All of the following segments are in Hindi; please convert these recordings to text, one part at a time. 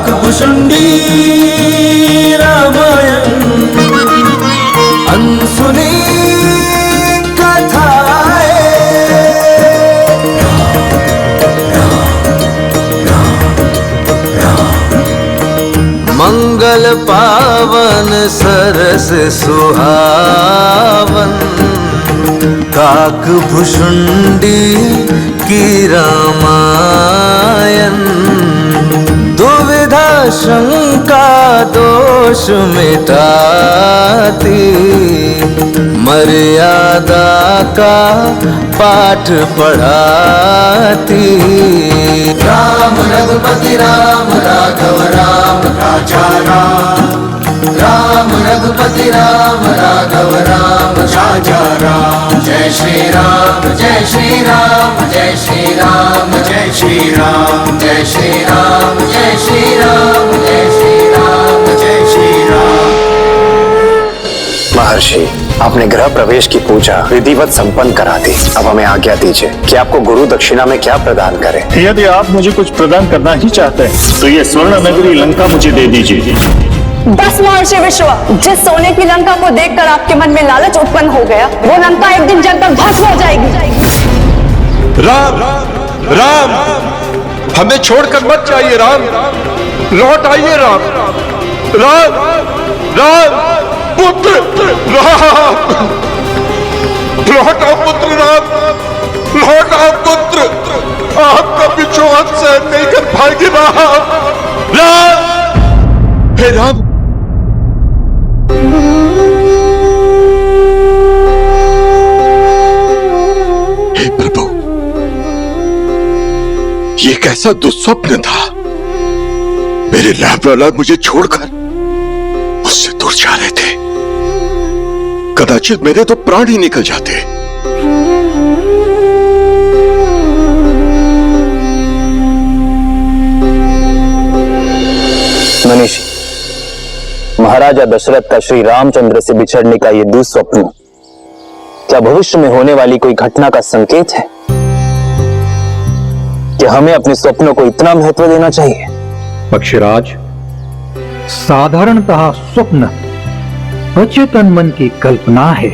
काकभुशुंडी रामायण अनसुनी मंगल पावन सरस सुहावन काकभुशुंडी की रामायण दुविधा शंका दोष मिटाती मर्यादा का पाठ पढ़ाती। राम रघुपति राम राघव राम राजा राम राम रघुपति राम राघव राम राजा राम। जय श्री राम जय श्री राम जय श्री राम जय श्री राम जय श्री राम जय श्री राम जय श्री राम जय श्री राम। महर्षि, आपने गृह प्रवेश की पूजा विधिवत संपन्न करा दी। अब हमें आज्ञा दीजिए कि आपको गुरु दक्षिणा में क्या प्रदान करें। यदि आप मुझे कुछ प्रदान करना ही चाहते हैं तो ये स्वर्ण नगरी लंका मुझे दे दीजिए। बस महर्षि विश्व, जिस सोने की लंका को देखकर आपके मन में लालच उत्पन्न हो गया, वो लंका एक दिन जलकर भस्म हो जाएगी। राम राम, हमें छोड़कर मत जाइए राम, लौट आइए राम। राम राम पुत्र राम, लौट आओ पुत्र राम, लौट आओ पुत्र, आपका विश्वास सहन नहीं कर पाएगी राम। राम हे राम, हे प्रभु, ये कैसा दुस्वप्न था। मेरे लाल मुझे छोड़कर मुझसे दूर जा रहे थे। कदाचित मेरे तो प्राण ही निकल जाते। मनीषी, महाराजा दशरथ का श्री रामचंद्र से बिछड़ने का ये दुस्वप्न क्या भविष्य में होने वाली कोई घटना का संकेत है कि हमें अपने स्वप्नों को इतना महत्व देना चाहिए? पक्षीराज, साधारणतः स्वप्न अचेतन मन की कल्पना है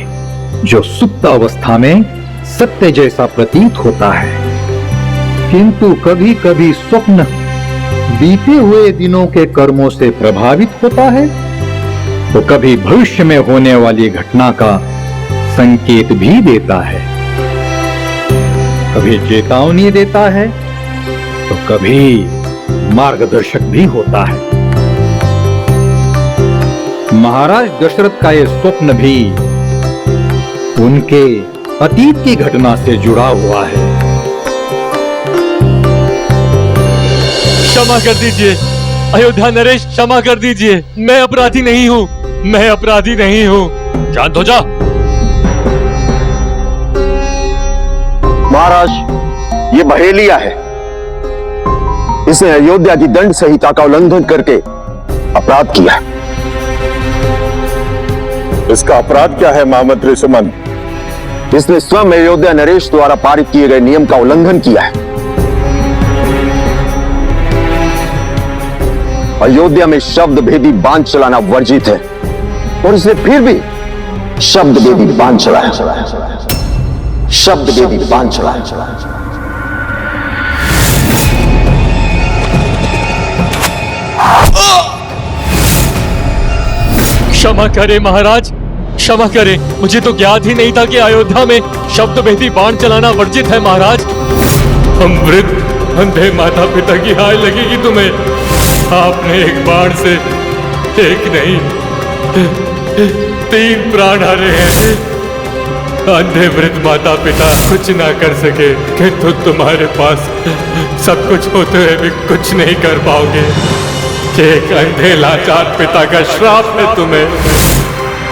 जो सुप्त अवस्था में सत्य जैसा प्रतीत होता है, किंतु कभी कभी स्वप्न बीते हुए दिनों के कर्मों से प्रभावित होता है तो कभी भविष्य में होने वाली घटना का संकेत भी देता है, कभी चेतावनी देता है तो कभी मार्गदर्शक भी होता है। महाराज दशरथ का यह स्वप्न भी उनके अतीत की घटना से जुड़ा हुआ है। क्षमा कर दीजिए अयोध्या नरेश, क्षमा कर दीजिए, मैं अपराधी नहीं हूँ, मैं अपराधी नहीं हूँ। शांत हो जा। महाराज, ये बहेलिया है। इसने अयोध्या की दंड संहिता का उल्लंघन करके अपराध किया। इसका अपराध क्या है महामंत्री सुमन? इसने स्वयं अयोध्या नरेश द्वारा पारित किए गए नियम का उल्लंघन किया है। अयोध्या में शब्द भेदी बांध चलाना वर्जित है और इसने फिर भी शब्द भेदी बांध चलाया, शब्द भेदी बांध चलाया। क्षमा करें महाराज, क्षमा करें, मुझे तो ज्ञात ही नहीं था कि अयोध्या में शब्द भेदी बाण चलाना वर्जित है महाराज। हम वृद्ध अंधे माता पिता की हाय लगेगी तुम्हें। आपने एक बाण से एक नहीं 3 प्राण हारे हैं। अंधे वृद्ध माता पिता कुछ ना कर सके, किंतु तुम्हारे पास सब कुछ होते हुए भी कुछ नहीं कर पाओगे। एक अंधे लाचार पिता का श्राप है तुम्हें।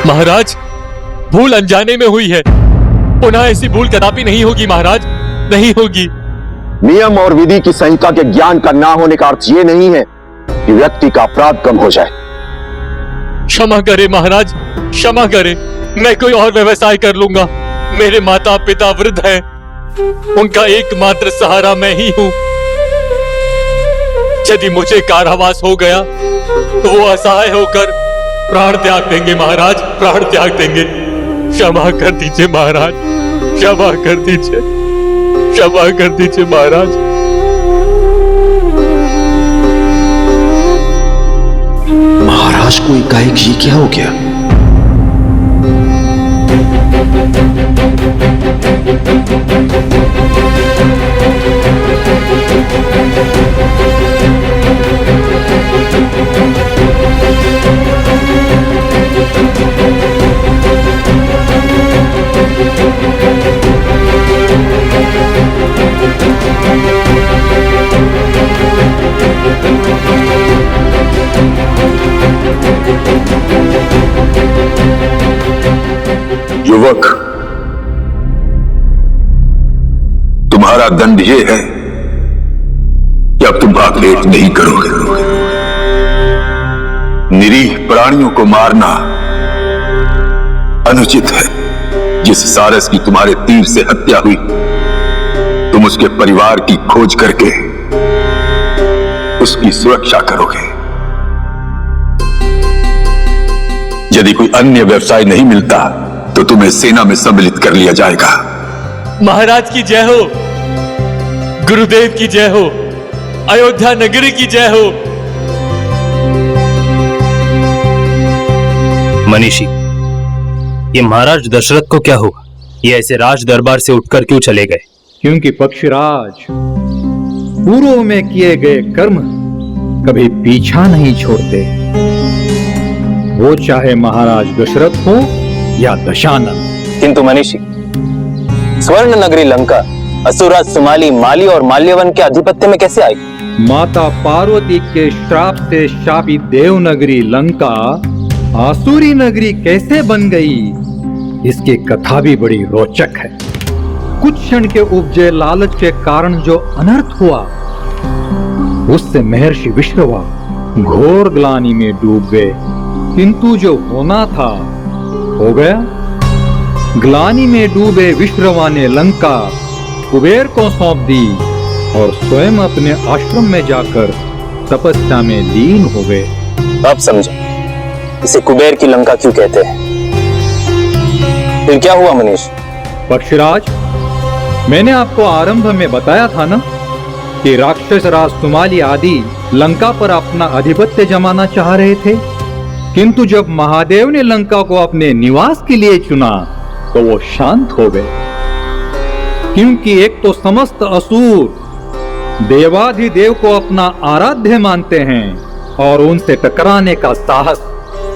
महाराज, भूल अनजाने में हुई है, पुनः ऐसी भूल कदापि नहीं होगी महाराज, नहीं होगी। नियम और विधि की संहिता के ज्ञान का ना होने का अर्थ ये नहीं है कि व्यक्ति का अपराध कम हो जाए। क्षमा करें महाराज, क्षमा करें, मैं कोई और व्यवसाय कर लूंगा। मेरे माता पिता वृद्ध हैं, उनका एकमात्र सहारा मैं ही हूं। यदि मुझे कारावास हो गया तो वो असहाय होकर प्राण त्याग देंगे महाराज, प्राण त्याग देंगे। क्षमा कर दीजिए महाराज, क्षमा कर दीजिए, क्षमा कर दीजिए महाराज। महाराज को एकाएक ये क्या हो गया? युवक, तुम्हारा दंड यह है कि अब तुम आघात नहीं करोगे। निरीह प्राणियों को मारना अनुचित है। जिस सारस की तुम्हारे तीर से हत्या हुई, तुम उसके परिवार की खोज करके उसकी सुरक्षा करोगे। यदि कोई अन्य व्यवसाय नहीं मिलता तो तुम्हें सेना में सम्मिलित कर लिया जाएगा। महाराज की जय हो, गुरुदेव की जय हो, अयोध्या नगरी की जय हो। मनीषी, ये महाराज दशरथ को क्या हुआ? ये ऐसे राज दरबार से उठकर क्यों चले गए? क्योंकि पक्षीराज पूर्व में किए गए कर्म कभी पीछा नहीं छोड़ते। वो चाहे महाराज दशरथ हो या दशानन। किंतु मनीषी, स्वर्ण नगरी लंका असुरराज सुमाली, माली और माल्यवन के आधिपत्य में कैसे आई? माता पार्वती के श्राप से शापित देव नगरी लंका आसुरी नगरी कैसे बन गई, इसकी कथा भी बड़ी रोचक है। कुछ क्षण के उपजे लालच के कारण जो अनर्थ हुआ, उससे महर्षि विश्रवा घोर ग्लानि में डूब गए। किंतु जो होना था हो गया। ग्लानि में डूबे विश्रवा ने लंका कुबेर को सौंप दी और स्वयं अपने आश्रम में जाकर तपस्या में लीन हो गए। अब समझा इसे कुबेर की लंका क्यों कहते हैं। फिर क्या हुआ मनीष? पक्षीराज, मैंने आपको आरंभ में बताया था ना कि राक्षस राज सुमाली आदि लंका पर अपना आधिपत्य जमाना चाह रहे थे। किंतु जब महादेव ने लंका को अपने निवास के लिए चुना तो वो शांत हो गए। क्योंकि एक तो समस्त असुर देवाधिदेव को अपना आराध्य मानते हैं और उनसे टकराने का साहस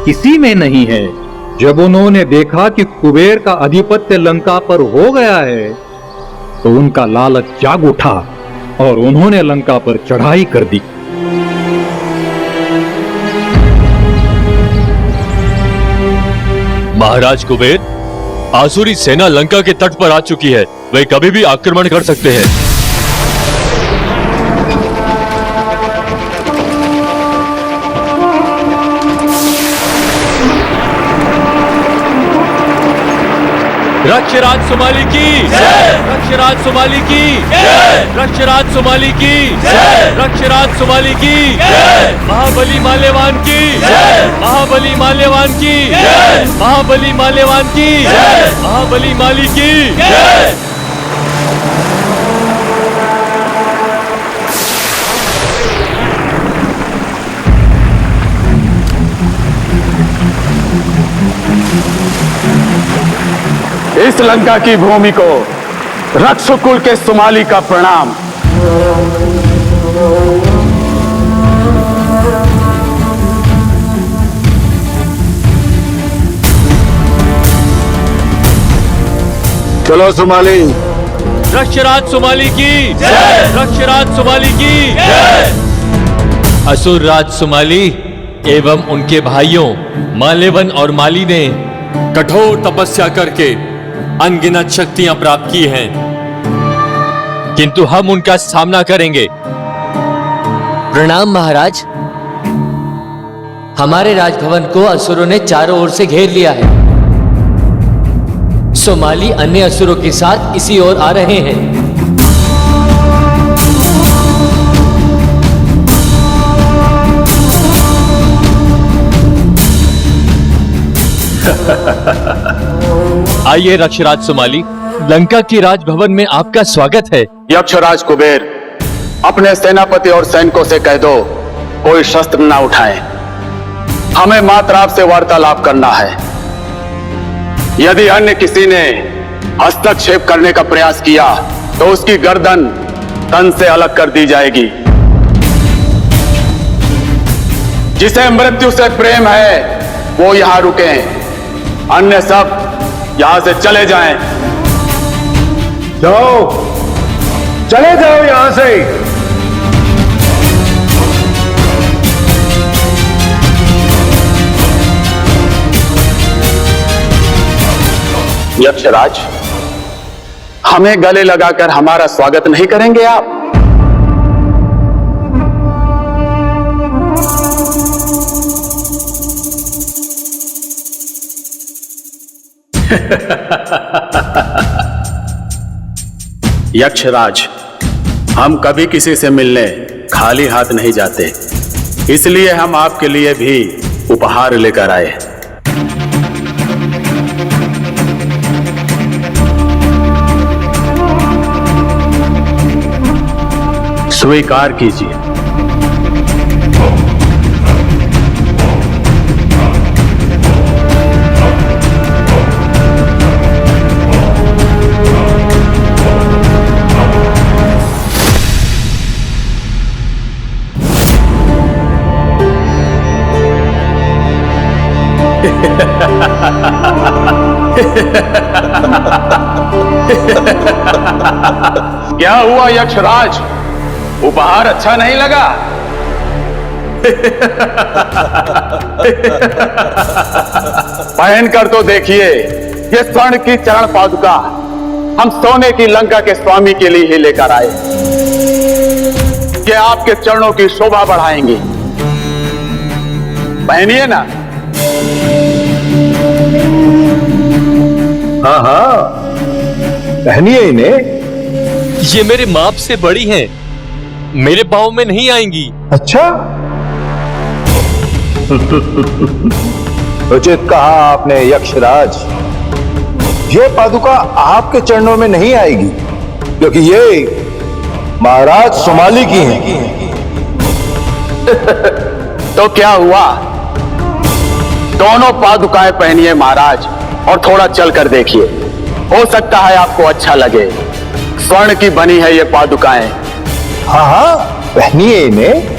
किसी में नहीं है। जब उन्होंने देखा कि कुबेर का आधिपत्य लंका पर हो गया है तो उनका लालच जाग उठा और उन्होंने लंका पर चढ़ाई कर दी। महाराज कुबेर, आसुरी सेना लंका के तट पर आ चुकी है। वे कभी भी आक्रमण कर सकते हैं। रक्षराज सुमाली की जय, रक्षराज सुमाली की जय, रक्षराज सुमाली की जय, रक्षराज सुमाली की जय, महाबली माल्यवान की जय, महाबली माल्यवान की जय, महाबली माल्यवान की जय, महाबली माली की जय। इस लंका की भूमि को रक्षकुल के सुमाली का प्रणाम। चलो सुमाली। रक्षराज सुमाली की जय, रक्षराज सुमाली की जय। असुर राज सुमाली एवं उनके भाइयों माल्यवन और माली ने कठोर तपस्या करके अनगिनत शक्तियां प्राप्त की हैं, किंतु हम उनका सामना करेंगे। प्रणाम महाराज। हमारे राजभवन को असुरों ने चारों ओर से घेर लिया है। सोमाली अन्य असुरों के साथ इसी ओर आ रहे हैं। आइए रक्षराज सुमाली, लंका की राजभवन में आपका स्वागत है। यक्षराज कुबेर, अपने सेनापति और सैनिकों से कह दो कोई शस्त्र ना उठाएं। हमें मात्र आपसे वार्तालाप करना है। यदि अन्य किसी ने हस्तक्षेप करने का प्रयास किया तो उसकी गर्दन तन से अलग कर दी जाएगी। जिसे मृत्यु से प्रेम है वो यहां रुके, अन्य सब यहां से चले जाएं। जाओ, चले जाओ यहां से। यक्षराज, हमें गले लगाकर हमारा स्वागत नहीं करेंगे आप? यक्षराज, हम कभी किसी से मिलने खाली हाथ नहीं जाते, इसलिए हम आपके लिए भी उपहार लेकर आए। स्वीकार कीजिए। क्या हुआ यक्षराज, उपहार अच्छा नहीं लगा? पहनकर तो देखिए, ये स्वर्ण की चरण पादुका हम सोने की लंका के स्वामी के लिए ही लेकर आए। ये आपके चरणों की शोभा बढ़ाएंगी। पहनिए ना। हाँ हाँ, पहनिए इन्हें। ये मेरे माप से बड़ी हैं, मेरे पाँव में नहीं आएंगी। अच्छा, उचित कहा आपने यक्षराज। ये पादुका आपके चरणों में नहीं आएगी, क्योंकि ये महाराज सुमाली की हैं। तो क्या हुआ? दोनों पादुकाएं पहनिए महाराज, और थोड़ा चलकर देखिए, हो सकता है आपको अच्छा लगे। स्वर्ण की बनी है ये पादुकाएं। हाँ हाँ, पहनिए इन्हें।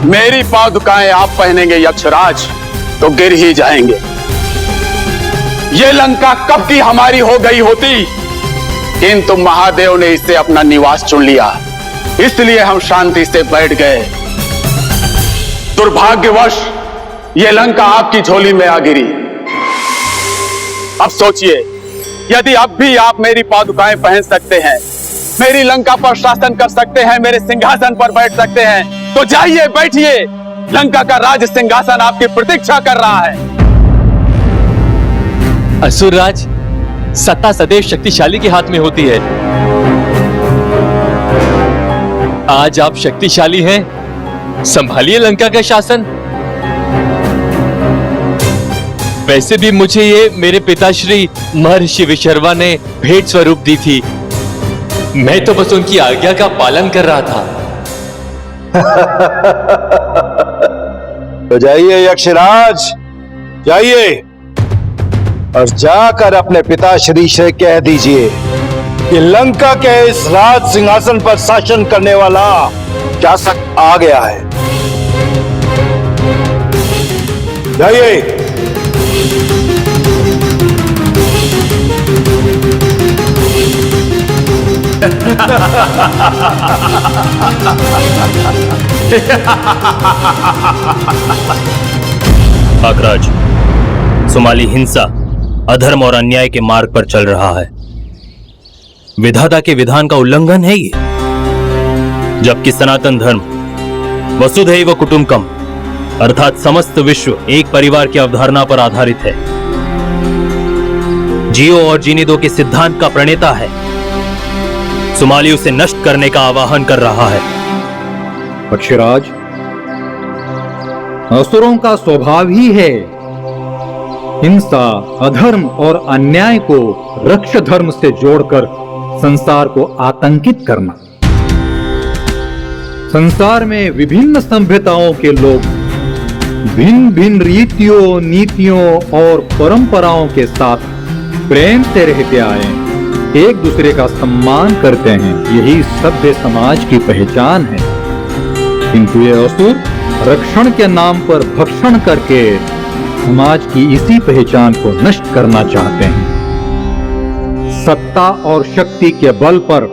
मेरी पादुकाएं आप पहनेंगे यक्षराज तो गिर ही जाएंगे। ये लंका कब की हमारी हो गई होती, किंतु महादेव ने इसे अपना निवास चुन लिया, इसलिए हम शांति से बैठ गए। दुर्भाग्यवश ये लंका आपकी झोली में आ गिरी। अब सोचिए, यदि अब भी आप मेरी पादुकाएं पहन सकते हैं, मेरी लंका पर शासन कर सकते हैं, मेरे सिंहासन पर बैठ सकते हैं, तो जाइए बैठिए। लंका का राज सिंहासन आपकी प्रतीक्षा कर रहा है। असुरराज, सत्ता सदैव शक्तिशाली के हाथ में होती है। आज आप शक्तिशाली हैं, संभालिए लंका का शासन। वैसे भी मुझे ये मेरे पिताश्री महर्षि विशर्वा ने भेंट स्वरूप दी थी। मैं तो बस उनकी आज्ञा का पालन कर रहा था। तो जाइए यक्षराज, जाइए और जाकर अपने पिताश्री से कह दीजिए कि लंका के इस राज सिंहासन पर शासन करने वाला शासक आ गया है। जाइए। आकराज, सुमाली हिंसा, अधर्म और अन्याय के मार्ग पर चल रहा है। विधाता के विधान का उल्लंघन है ये। जबकि सनातन धर्म वसुधैव कुटुंबकम अर्थात समस्त विश्व एक परिवार की अवधारणा पर आधारित है। जियो और जीने दो के सिद्धांत का प्रणेता है। सुमाली उसे नष्ट करने का आवाहन कर रहा है। पक्षीराज, असुरों का स्वभाव ही है हिंसा, अधर्म और अन्याय को रक्ष धर्म से जोड़कर संसार को आतंकित करना। संसार में विभिन्न सभ्यताओं के लोग भिन्न भिन्न रीतियों, नीतियों और परंपराओं के साथ प्रेम से रहते आए, एक दूसरे का सम्मान करते हैं। यही सभ्य समाज की पहचान है। किंतु ये असुर रक्षण के नाम पर भक्षण करके समाज की इसी पहचान को नष्ट करना चाहते हैं। सत्ता और शक्ति के बल पर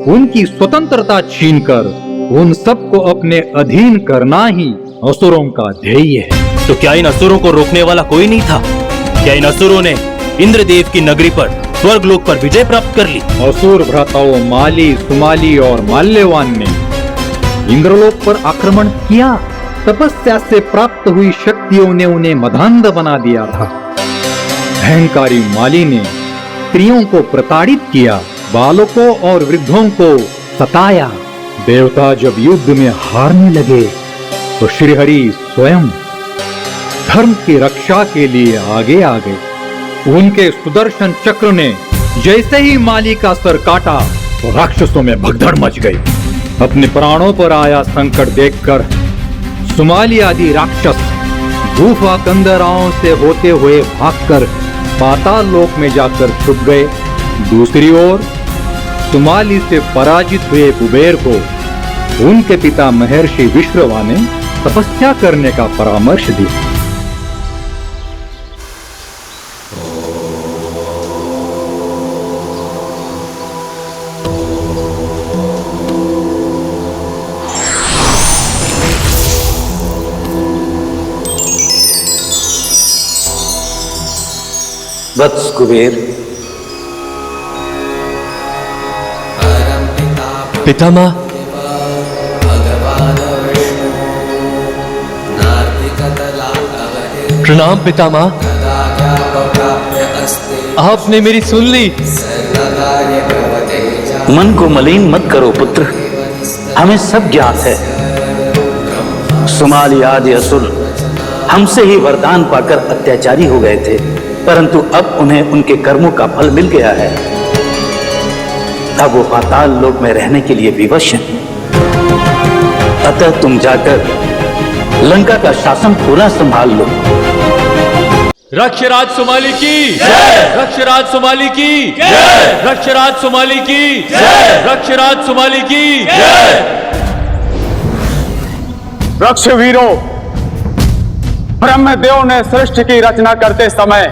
उनकी स्वतंत्रता छीनकर उन सबको अपने अधीन करना ही असुरों का ध्येय है। तो क्या इन असुरों को रोकने वाला कोई नहीं था? क्या इन असुरों ने इंद्रदेव की नगरी पर स्वर्गलोक पर विजय प्राप्त कर ली? असुर भ्राताओं माली, सुमाली और माल्यवान ने इंद्रलोक पर आक्रमण किया। तपस्या से प्राप्त हुई शक्तियों ने उन्हें मदांध बना दिया था। अहंकारी माली ने स्त्रियों को प्रताड़ित किया, बालकों और वृद्धों को सताया। देवता जब युद्ध में हारने लगे तो श्रीहरि स्वयं धर्म की रक्षा के लिए आगे आ गए। उनके सुदर्शन चक्र ने जैसे ही माली का सर काटा तो राक्षसों में भगदड़ मच गई। अपने प्राणों पर आया संकट देखकर सुमाली आदि राक्षस गुफा कंदराओं से होते हुए भागकर पाताल लोक में जाकर छुप गए। दूसरी ओर सुमाली से पराजित हुए कुबेर को उनके पिता महर्षि विश्रवा ने तपस्या करने का परामर्श दिया। वत्स कुबेर, पितामह, प्रणाम पितामह। आपने मेरी सुन ली। मन को मलिन मत करो पुत्र, हमें सब ज्ञात है। सुमाली आदि असुर हमसे ही वरदान पाकर अत्याचारी हो गए थे, परंतु अब उन्हें उनके कर्मों का फल मिल गया है। अब वो पाताल लोक में रहने के लिए विवश हैं। अतः तुम जाकर लंका का शासन पूरा संभाल लो। रक्षराज सुमाली की जय! रक्षराज सुमाली की जय! रक्षराज सुमाली की जय! रक्षराज सुमाली की जय! रक्ष वीरों, ब्रह्मदेव ने सृष्टि की रचना करते समय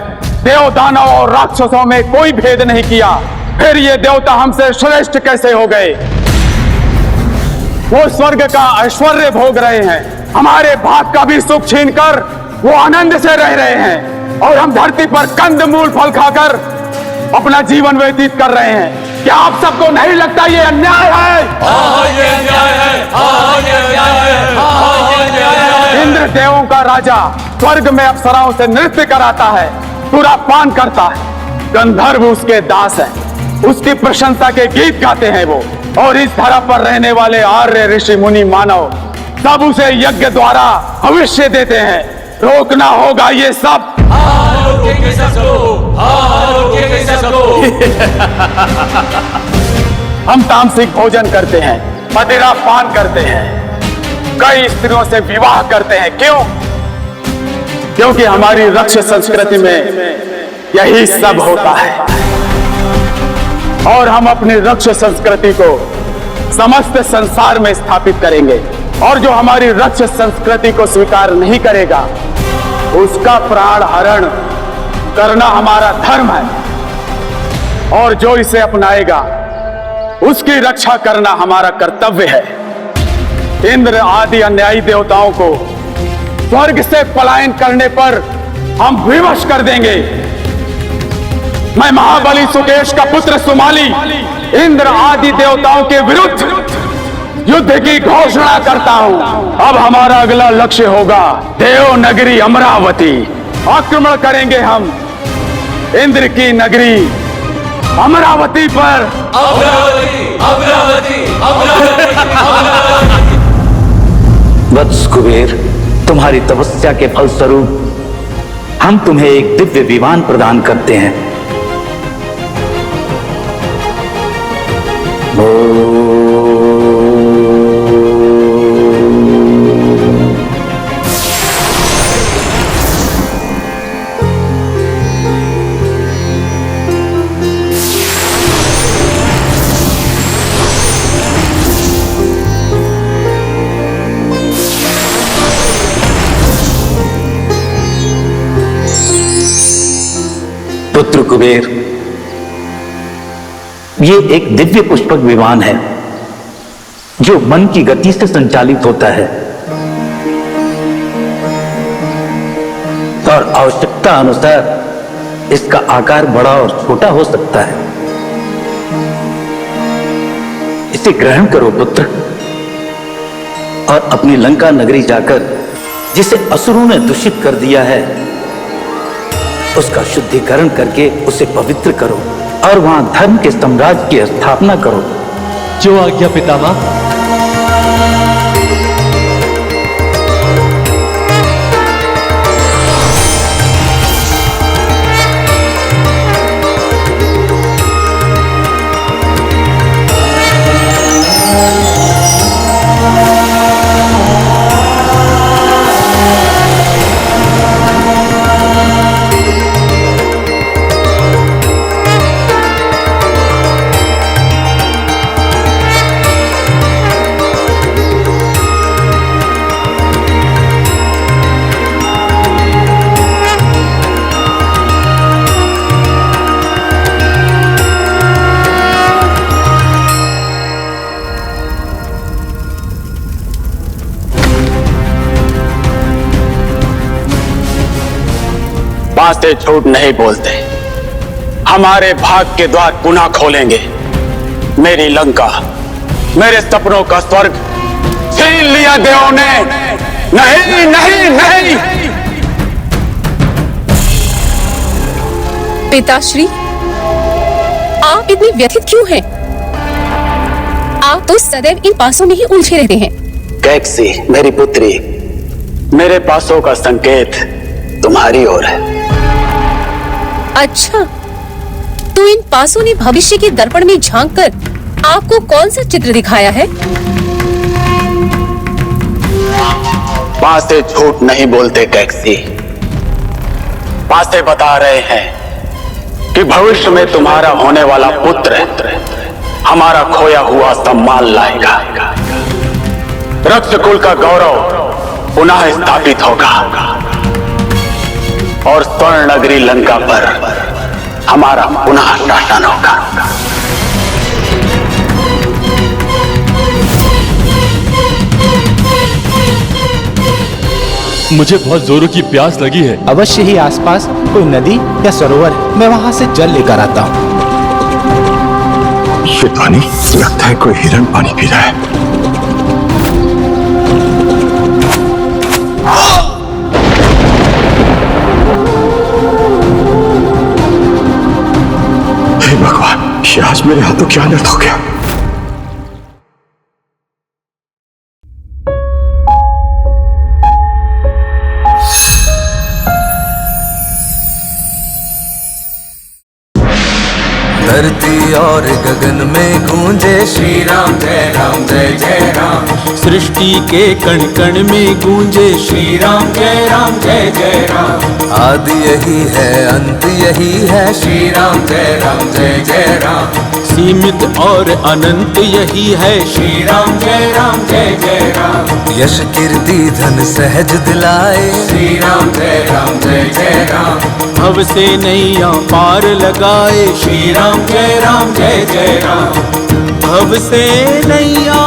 देव, दानव और राक्षसों में कोई भेद नहीं किया। फिर ये देवता हमसे श्रेष्ठ कैसे हो गए? वो स्वर्ग का ऐश्वर्य भोग रहे हैं, हमारे भाग का भी सुख छीनकर वो आनंद से रह रहे हैं, और हम धरती पर कंद मूल फल खाकर अपना जीवन व्यतीत कर रहे हैं। क्या आप सबको नहीं लगता ये अन्याय है? ये अन्याय है। ये अन्याय है। इंद्र देवों का राजा स्वर्ग में अप्सराओं से नृत्य कराता है, पूरा पान करता है, गंधर्व उसके दास है, उसकी प्रशंसा के गीत गाते हैं वो, और इस धरा पर रहने वाले आर्य ऋषि मुनि मानव सब उसे यज्ञ द्वारा भविष्य देते हैं। रोकना होगा ये सब। हम तामसिक भोजन करते हैं, मदिरा पान करते हैं, कई स्त्रियों से विवाह करते हैं। क्यों? क्योंकि हमारी रक्ष संस्कृति में यही सब होता है, और हम अपनी रक्ष संस्कृति को समस्त संसार में स्थापित करेंगे। और जो हमारी रक्ष संस्कृति को स्वीकार नहीं करेगा उसका प्राण हरण करना हमारा धर्म है, और जो इसे अपनाएगा उसकी रक्षा करना हमारा कर्तव्य है। इंद्र आदि अन्यायी देवताओं को स्वर्ग से पलायन करने पर हम विवश कर देंगे। मैं महाबली सुकेश का पुत्र सुमाली इंद्र आदि देवताओं के विरुद्ध युद्ध की घोषणा करता हूं। अब हमारा अगला लक्ष्य होगा देव नगरी अमरावती। आक्रमण करेंगे हम इंद्र की नगरी अमरावती पर। अमरावती, अमरावती, अमरावती। वत्स कुबेर, तुम्हारी तपस्या के फलस्वरूप हम तुम्हें एक दिव्य विमान प्रदान करते हैं। पुत्र कुबेर, ये एक दिव्य पुष्पक विमान है जो मन की गति से संचालित होता है और आवश्यकता अनुसार इसका आकार बड़ा और छोटा हो सकता है। इसे ग्रहण करो पुत्र, और अपनी लंका नगरी जाकर जिसे असुरों ने दूषित कर दिया है उसका शुद्धिकरण करके उसे पवित्र करो और वहां धर्म के साम्राज्य की स्थापना करो। जो आज्ञा पितामह। से झूठ नहीं बोलते। हमारे भाग के द्वार पुनः खोलेंगे। मेरी लंका, मेरे सपनों का स्वर्ग छीन लिया देवों ने। नहीं नहीं नहीं। पिताश्री, आप इतने व्यथित क्यों हैं? आप तो सदैव इन पासों में ही उलझे रहते हैं। कैकसी, मेरी पुत्री, मेरे पासों का संकेत तुम्हारी ओर है। अच्छा, तो इन पासों ने भविष्य के दर्पण में झांककर आपको कौन सा चित्र दिखाया है? पासे झूठ नहीं बोलते कैकसी। पासे बता रहे हैं कि भविष्य में तुम्हारा होने वाला पुत्र हमारा खोया हुआ सम्मान लाएगा। रक्षकुल का गौरव पुनः स्थापित होगा और स्वर्ण नगरी लंका पर हमारा पुनः शासन होगा। मुझे बहुत जोरों की प्यास लगी है। अवश्य ही आसपास कोई नदी या सरोवर है, मैं वहां से जल लेकर आता हूँ। ये पानी लगता है कोई हिरण पानी पी रहा है। हे भगवान, ये आज मेरे हाथों क्या अनर्थ हो गया। धरती और गगन में गूंजे श्री राम जय राम जय जय राम। सृष्टि के कण कण में गूंजे श्री राम जय जय राम। आदि यही है अंत यही है श्री राम जय जय राम। सीमित और अनंत यही है श्री राम जय जय राम। यश कीर्ति धन सहज दिलाए श्री राम जय जय राम। भव से नैया पार लगाए श्री राम जय जय राम। भव से नैया